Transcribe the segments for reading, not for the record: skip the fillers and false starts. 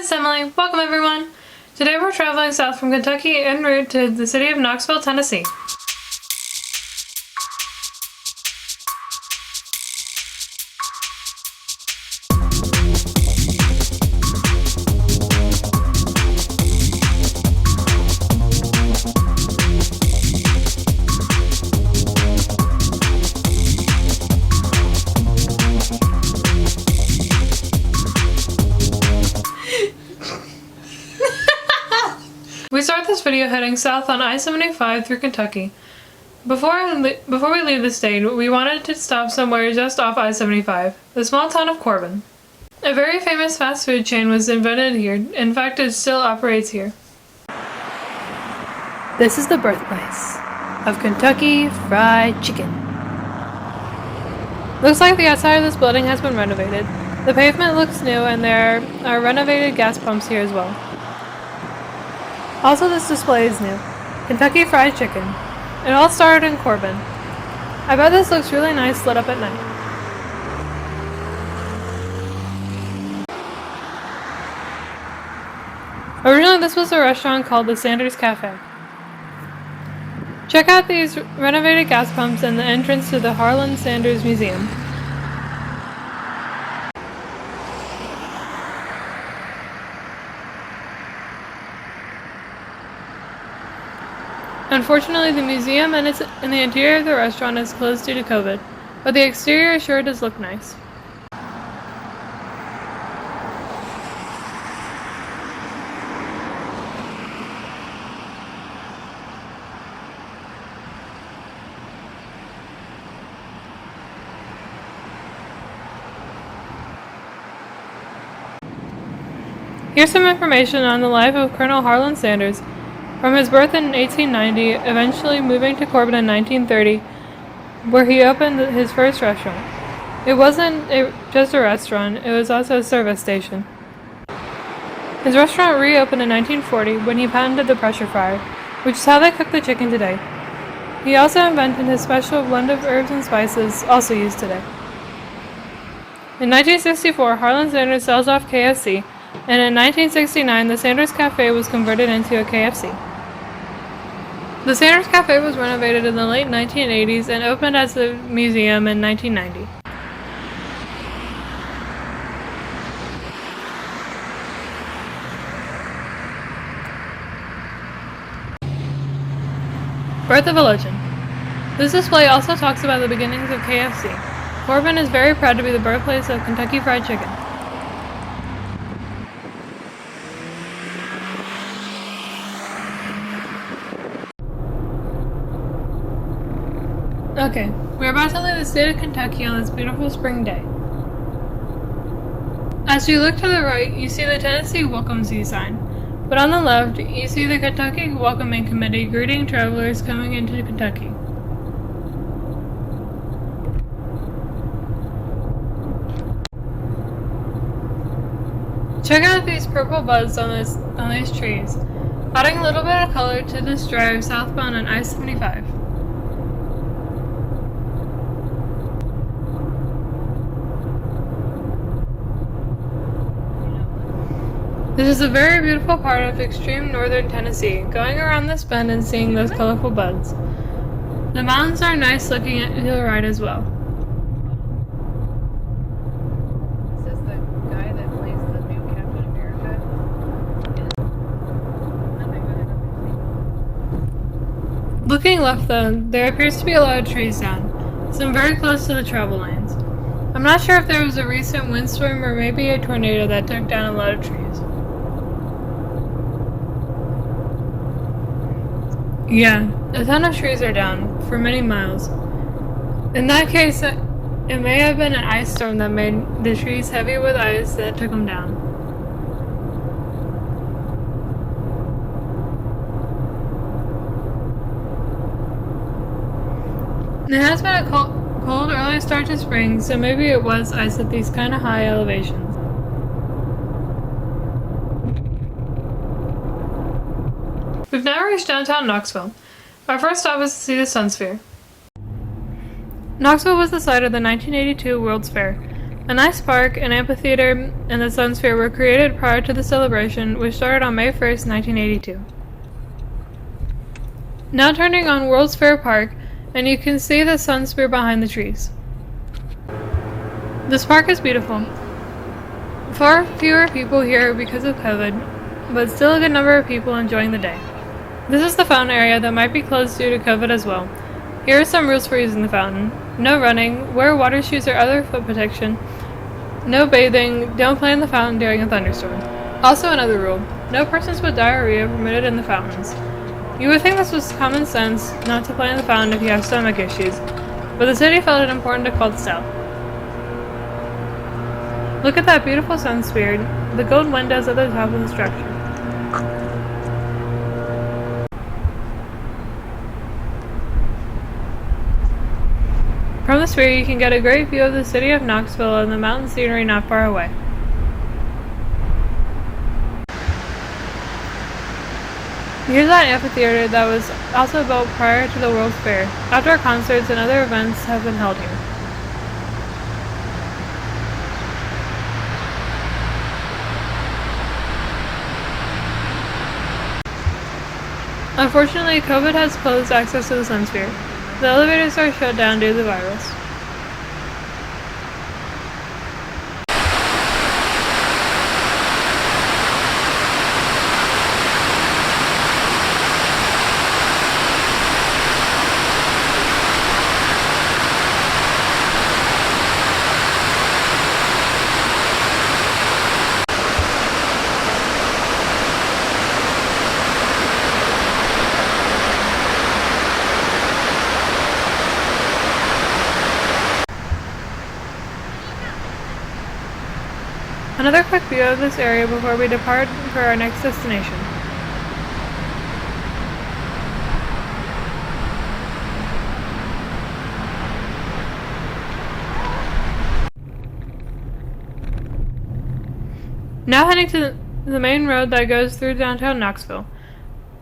it's Emily. Welcome everyone. Today we're traveling south from Kentucky en route to the city of Knoxville, Tennessee. We start this video heading south on I-75 through Kentucky. Before we leave the state, we wanted to stop somewhere just off I-75, the small town of Corbin. A very famous fast food chain was invented here. In fact, it still operates here. This is the birthplace of Kentucky Fried Chicken. Looks like the outside of this building has been renovated. The pavement looks new and there are renovated gas pumps here as well. Also, this display is new. Kentucky Fried Chicken. It all started in Corbin. I bet this looks really nice lit up at night. Originally, this was a restaurant called the Sanders Cafe. Check out these renovated gas pumps and the entrance to the Harland Sanders Museum. Unfortunately, the museum and the interior of the restaurant is closed due to COVID, but the exterior sure does look nice. Here's some information on the life of Colonel Harlan Sanders. From his birth in 1890, eventually moving to Corbin in 1930, where he opened his first restaurant. It wasn't just a restaurant, it was also a service station. His restaurant reopened in 1940 when he patented the pressure fryer, which is how they cook the chicken today. He also invented his special blend of herbs and spices, also used today. In 1964, Harlan Sanders sells off KFC, and in 1969, the Sanders Cafe was converted into a KFC. The Sanders Cafe was renovated in the late 1980s and opened as a museum in 1990. Birth of a Legend. This display also talks about the beginnings of KFC. Corbin is very proud to be the birthplace of Kentucky Fried Chicken. Okay, we're about to leave the state of Kentucky on this beautiful spring day. As you look to the right, you see the Tennessee welcomes you sign, but on the left, you see the Kentucky Welcoming Committee greeting travelers coming into Kentucky. Check out these purple buds on these trees, adding a little bit of color to this drive southbound on I-75. This is a very beautiful part of extreme northern Tennessee, going around this bend and seeing those colorful buds. The mountains are nice looking to the right as well. Is this the guy that plays the new Captain America? Looking left though, there appears to be a lot of trees down, some very close to the travel lanes. I'm not sure if there was a recent windstorm or maybe a tornado that took down a lot of trees. Yeah, a ton of trees are down, for many miles. In that case, it may have been an ice storm that made the trees heavy with ice that took them down. It has been a cold early start to spring, so maybe it was ice at these kind of high elevations. We've now reached downtown Knoxville. Our first stop is to see the Sunsphere. Knoxville was the site of the 1982 World's Fair. A nice park, an amphitheater, and the Sunsphere were created prior to the celebration, which started on May 1st, 1982. Now turning on World's Fair Park, and you can see the Sunsphere behind the trees. This park is beautiful. Far fewer people here because of COVID, but still a good number of people enjoying the day. This is the fountain area that might be closed due to COVID as well. Here are some rules for using the fountain. No running, wear water shoes or other foot protection, no bathing, don't play in the fountain during a thunderstorm. Also another rule, no persons with diarrhea permitted in the fountains. You would think this was common sense not to play in the fountain if you have stomach issues, but the city felt it important to call this out. Look at that beautiful Sunsphere, the gold windows at the top of the structure. From the sphere, you can get a great view of the city of Knoxville and the mountain scenery not far away. Here's that amphitheater that was also built prior to the World's Fair. Outdoor concerts and other events have been held here. Unfortunately, COVID has closed access to the Sunsphere. The elevators are shut down due to the virus. Another quick view of this area before we depart for our next destination. Now heading to the main road that goes through downtown Knoxville.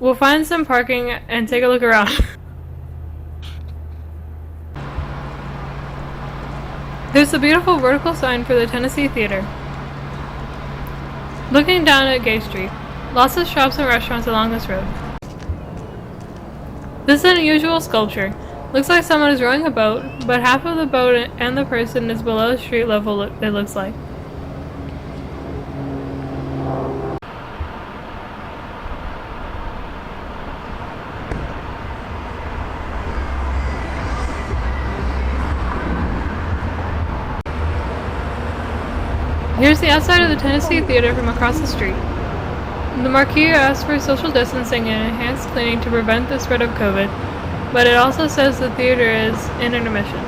We'll find some parking and take a look around. There's a beautiful vertical sign for the Tennessee Theater. Looking down at Gay Street, lots of shops and restaurants along this road. This is an unusual sculpture. Looks like someone is rowing a boat, but half of the boat and the person is below street level, it looks like. Here's the outside of the Tennessee Theater from across the street. The marquee asks for social distancing and enhanced cleaning to prevent the spread of COVID, but it also says the theater is in intermission.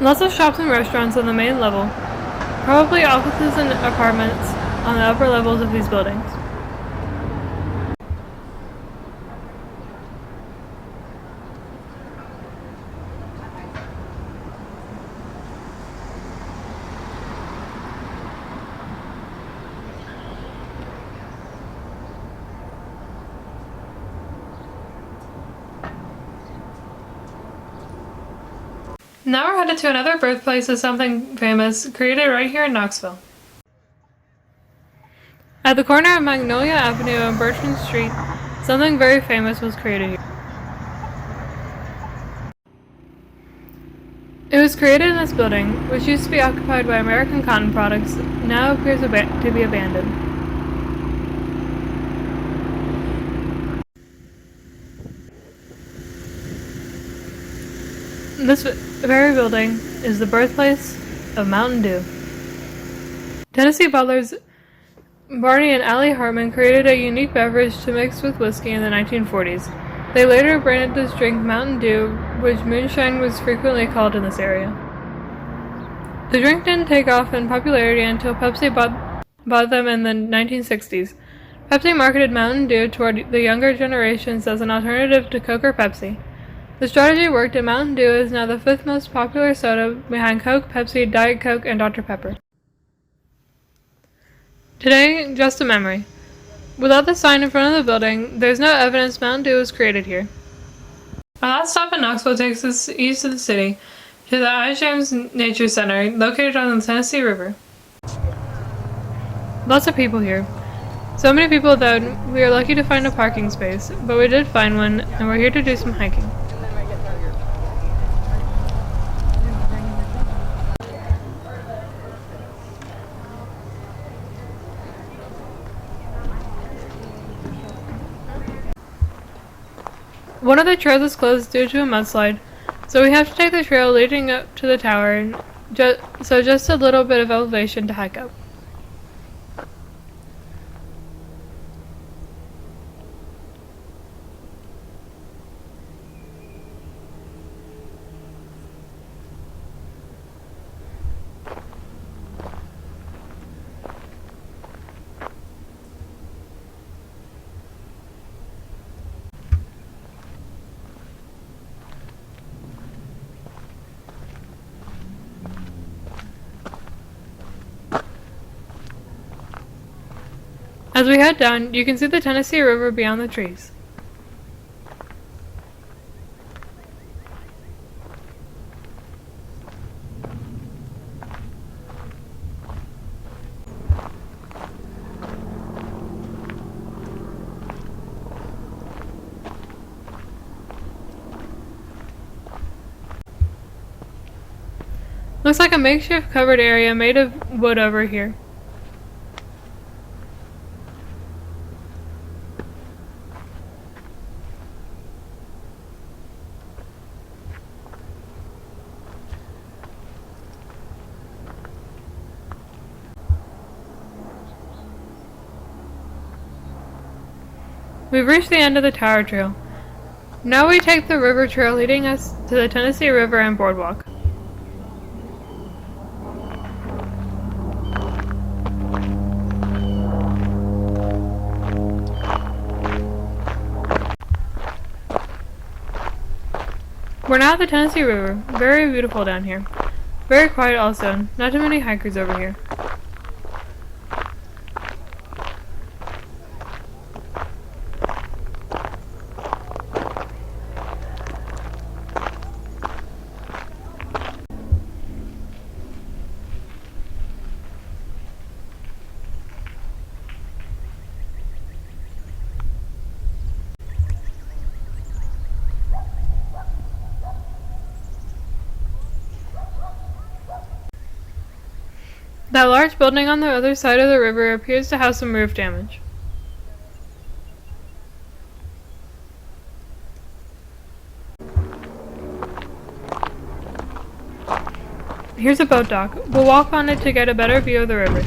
Lots of shops and restaurants on the main level, probably offices and apartments on the upper levels of these buildings. Now we're headed to another birthplace of something famous, created right here in Knoxville. At the corner of Magnolia Avenue and Bertrand Street, something very famous was created here. It was created in this building, which used to be occupied by American cotton products, now appears to be abandoned. This very building is the birthplace of Mountain Dew. Tennessee bottlers Barney and Allie Hartman created a unique beverage to mix with whiskey in the 1940s. They later branded this drink Mountain Dew, which moonshine was frequently called in this area. The drink didn't take off in popularity until Pepsi bought them in the 1960s. Pepsi marketed Mountain Dew toward the younger generations as an alternative to Coke or Pepsi. The strategy worked, and Mountain Dew is now the fifth most popular soda behind Coke, Pepsi, Diet Coke, and Dr. Pepper. Today, just a memory. Without the sign in front of the building, there's no evidence Mountain Dew was created here. Our last stop in Knoxville takes us east of the city to the Ijams Nature Center, located on the Tennessee River. Lots of people here. So many people that we are lucky to find a parking space, but we did find one, and we're here to do some hiking. One of the trails is closed due to a mudslide, so we have to take the trail leading up to the tower, so just a little bit of elevation to hike up. As we head down, you can see the Tennessee River beyond the trees. Looks like a makeshift covered area made of wood over here. We've reached the end of the Tower Trail. Now we take the river trail leading us to the Tennessee River and boardwalk. We're now at the Tennessee River. Very beautiful down here. Very quiet also. Not too many hikers over here. That large building on the other side of the river appears to have some roof damage. Here's a boat dock. We'll walk on it to get a better view of the river.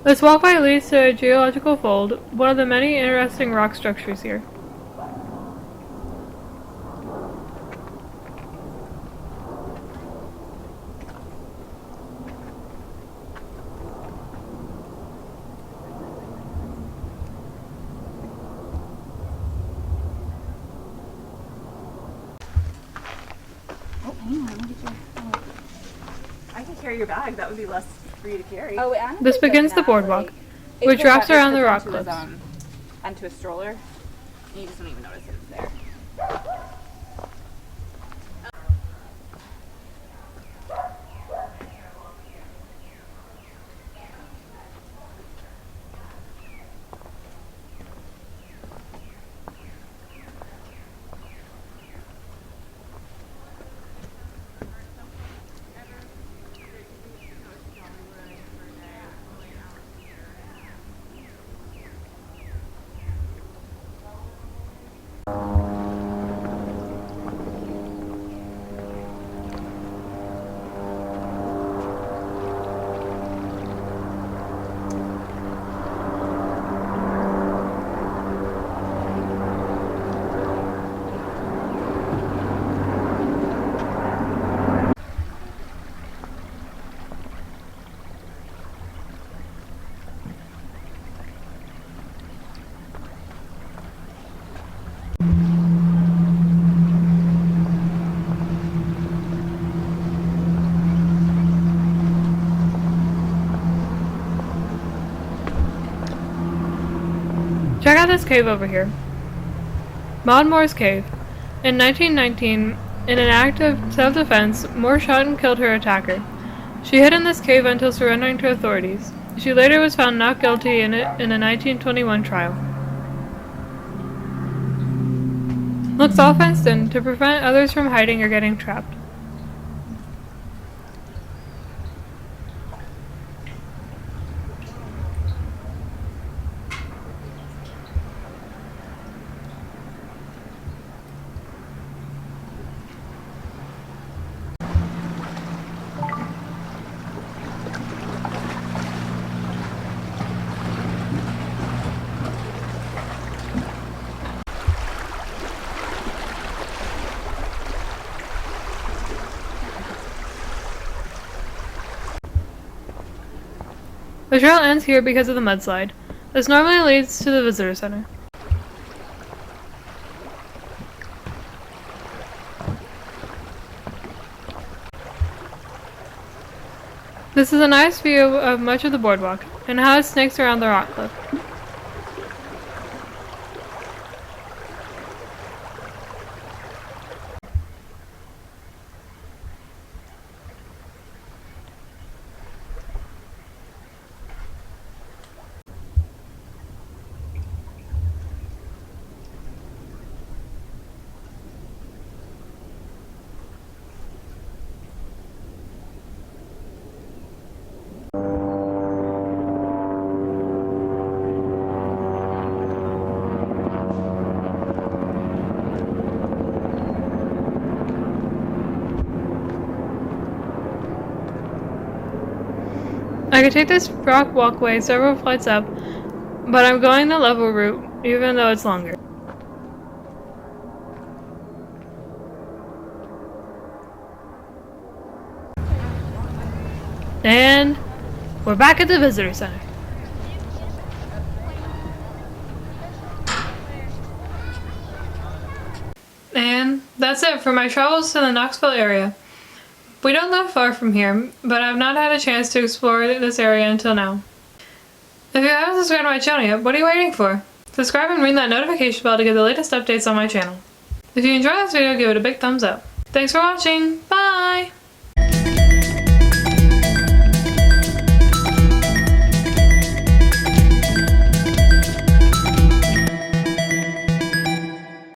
This walkway leads to a geological fold, one of the many interesting rock structures here. Oh, hang on, let me get your. Oh. I can carry your bag. That would be less for you to carry. Oh, and This begins the boardwalk, which wraps around the rock cliffs. Onto a stroller. And you just don't even notice it's there. this cave over here. Maudmore's Cave. In 1919, in an act of self-defense, Moore shot and killed her attacker. She hid in this cave until surrendering to authorities. She later was found not guilty in a 1921 trial. Looks all fenced in to prevent others from hiding or getting trapped. The trail ends here because of the mudslide. This normally leads to the visitor center. This is a nice view of much of the boardwalk, and how it snakes around the rock cliff. I could take this rock walkway several flights up, but I'm going the level route, even though it's longer. And we're back at the visitor center. And that's it for my travels to the Knoxville area. We don't live far from here, but I've not had a chance to explore this area until now. If you haven't subscribed to my channel yet, what are you waiting for? Subscribe and ring that notification bell to get the latest updates on my channel. If you enjoyed this video, give it a big thumbs up. Thanks for watching! Bye!